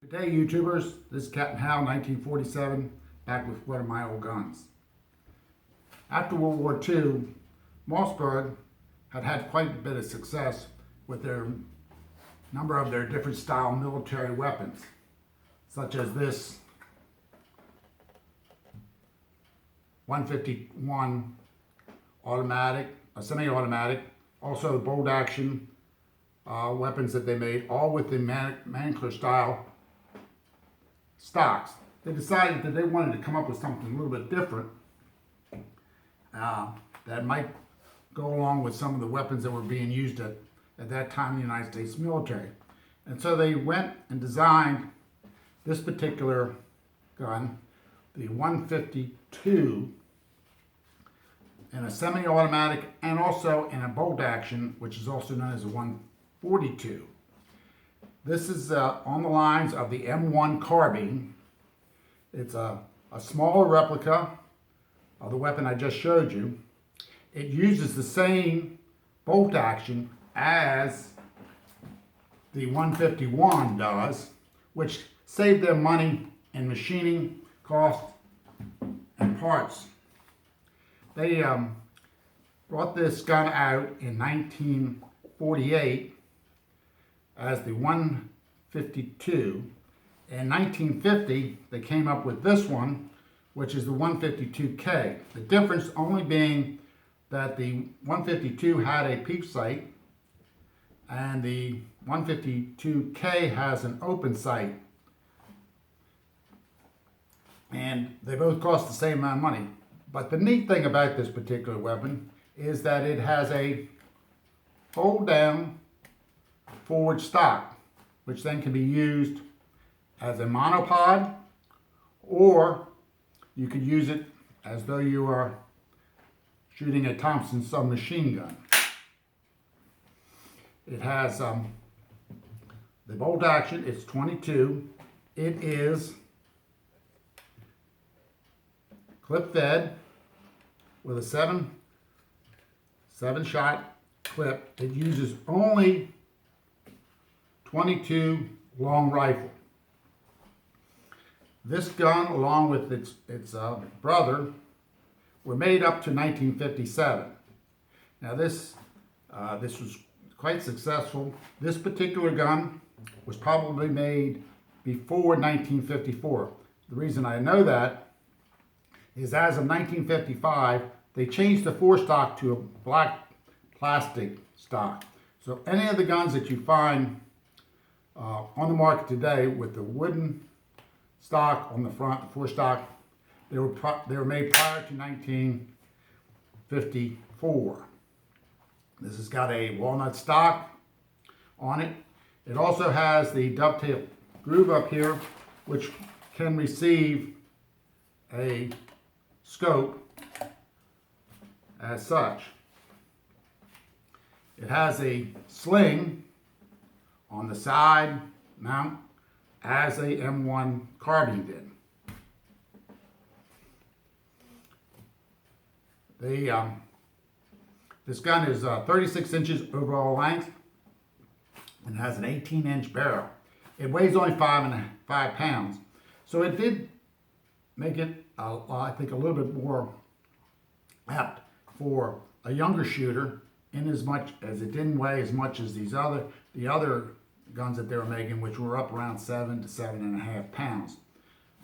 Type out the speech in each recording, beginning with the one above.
Good day, YouTubers. This is Captain Hal, 1947, back with one of my old guns. After World War II, Mossberg had quite a bit of success with their number of their different style military weapons, such as this 151 automatic, a semi-automatic, also the bolt action weapons that they made, all with the Mannlicher style stocks. They decided that they wanted to come up with something a little bit different that might go along with some of the weapons that were being used at that time in the United States military. And so they went and designed this particular gun, the 152, in a semi-automatic and also in a bolt action, which is also known as a 142. This is on the lines of the M1 carbine. It's a smaller replica of the weapon I just showed you. It uses the same bolt action as the 151 does, which saved them money in machining costs and parts. They brought this gun out in 1948 as the 152. In 1950, they came up with this one, which is the 152K. The difference only being that the 152 had a peep sight and the 152K has an open sight. And they both cost the same amount of money. But the neat thing about this particular weapon is that it has a hold down forward stock, which then can be used as a monopod, or you could use it as though you are shooting a Thompson submachine gun. It has the bolt action. It's 22. It is clip fed with a seven shot clip. It uses only 22 long rifle. This gun, along with its brother, were made up to 1957. Now this was quite successful. This particular gun was probably made before 1954. The reason I know that is as of 1955, they changed the forestock to a black plastic stock. So any of the guns that you find on the market today with the wooden stock on the front, the forestock, they were made prior to 1954. This has got a walnut stock on it. It also has the dovetail groove up here, which can receive a scope as such. It has a sling on the side mount as a M1 carbine did. This gun is 36 inches overall length and has an 18-inch barrel. It weighs only 5 pounds, so it did make it, I think, a little bit more apt for a younger shooter, in as much as it didn't weigh as much as the other guns that they were making, which were up around 7 to 7.5 pounds,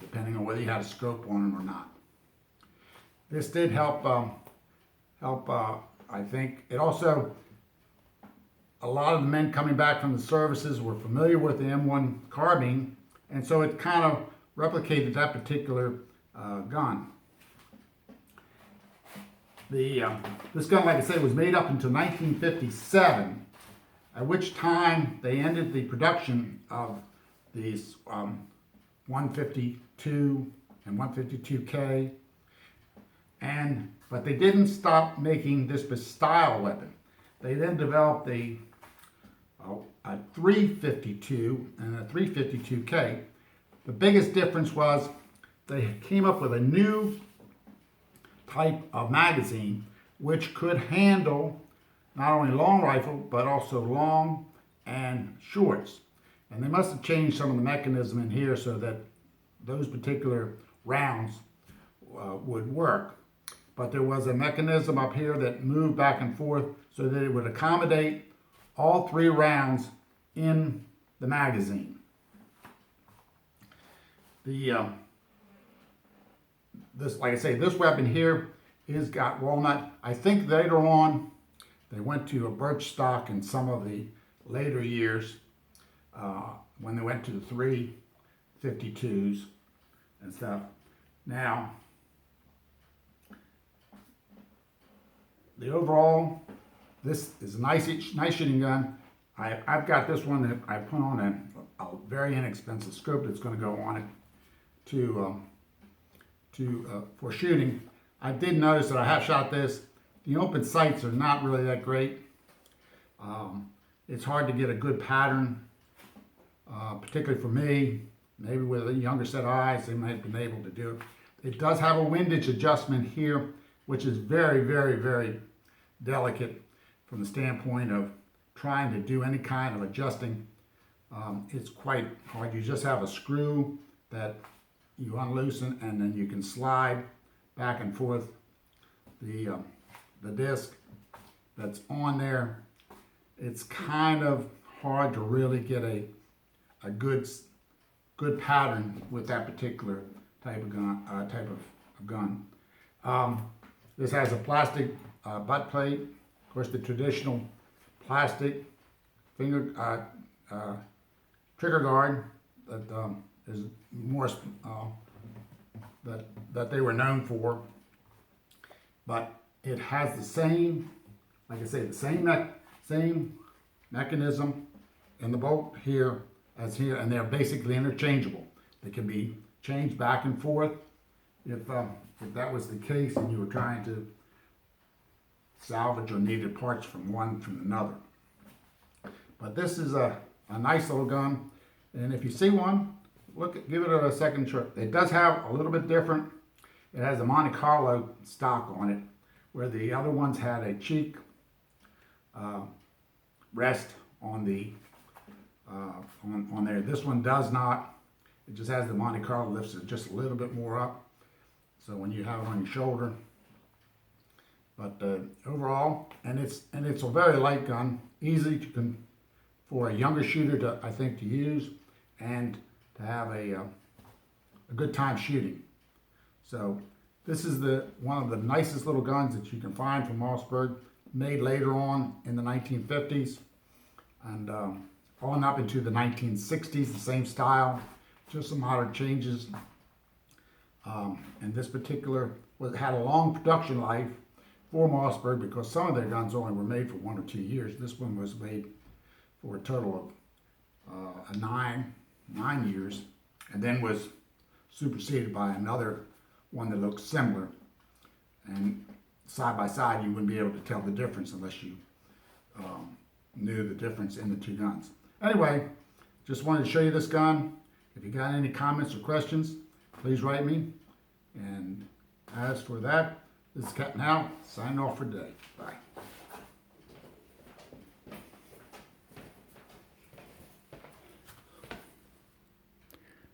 depending on whether you had a scope on them or not. This did help. I think it also, a lot of the men coming back from the services were familiar with the M1 carbine, and so it kind of replicated that particular gun. This gun, like I said, was made up until 1957, at which time they ended the production of these 152 and 152K, but they didn't stop making this style weapon. They then developed a 352 and a 352K. The biggest difference was they came up with a new type of magazine which could handle not only long rifle but also long and shorts. And they must have changed some of the mechanism in here so that those particular rounds would work. But there was a mechanism up here that moved back and forth so that it would accommodate all 3 rounds in the magazine. This, like I say, this weapon here is got walnut. I think later on they went to a birch stock in some of the later years when they went to the 352s and stuff. Now, the overall, this is a nice shooting gun. I've got this one that I put on a very inexpensive scope that's going to go on it for shooting. I did notice that I have shot this. The open sights are not really that great. It's hard to get a good pattern, particularly for me. Maybe with a younger set of eyes, they might have been able to do it. It does have a windage adjustment here, which is very, very, very delicate from the standpoint of trying to do any kind of adjusting. It's quite hard. You just have a screw that you unloosen, and then you can slide back and forth the disc that's on there. It's kind of hard to really get a good pattern with that particular type of gun. This has a plastic butt plate, of course the traditional plastic trigger guard that is more that they were known for, but it has the same, like I say, the same mechanism in the bolt here as here, and they're basically interchangeable. They can be changed back and forth if that was the case and you were trying to salvage or needed parts from one from another. But this is a nice little gun, and if you see one, give it a second try. It does have a little bit different. It has a Monte Carlo stock on it, where the other ones had a cheek rest on the on there. This one does not. It just has the Monte Carlo, lifts it just a little bit more up, so when you have it on your shoulder. But overall, and it's a very light gun, easy for a younger shooter to, I think, to use, and to have a good time shooting. So this is one of the nicest little guns that you can find from Mossberg, made later on in the 1950s and on up into the 1960s, the same style, just some modern changes. And this particular had a long production life for Mossberg because some of their guns only were made for 1 or 2 years. This one was made for a total of 9 years, and then was superseded by another one that looks similar. And side by side, you wouldn't be able to tell the difference unless you knew the difference in the 2 guns. Anyway, just wanted to show you this gun. If you got any comments or questions, please write me. And as for that, this is Captain Hal, signing off for today. Bye.